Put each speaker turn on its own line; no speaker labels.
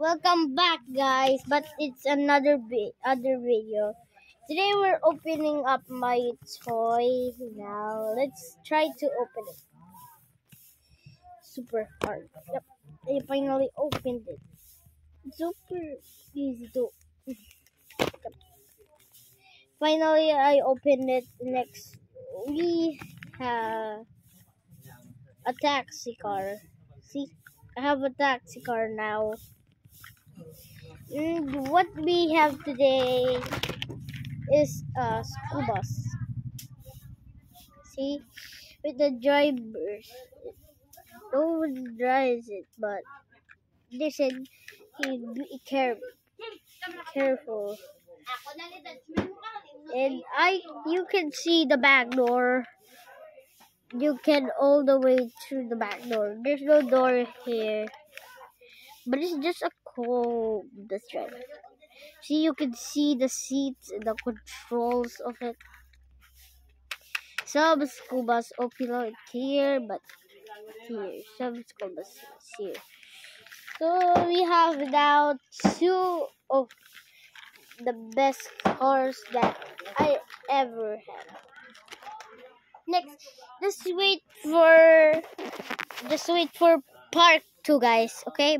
Welcome back, guys. But it's another other video. Today we're opening up my toy. Now let's try to open it. Super hard. Yep, I finally opened it. Super easy to. Yep. Finally, I opened it. Next, we have a taxi car. See, I have a taxi car now. And what we have today is a school bus. See, with the drivers. No one drives it, but they said be careful. And you can see the back door. You can all the way through the back door. There's no door here, but it's just a cove. That's right. See, you can see the seats and the controls of it. Some school bus open here, but here. Some school bus here. So we have now two of the best cars that I ever had. Next, just wait for part 2, guys. Okay.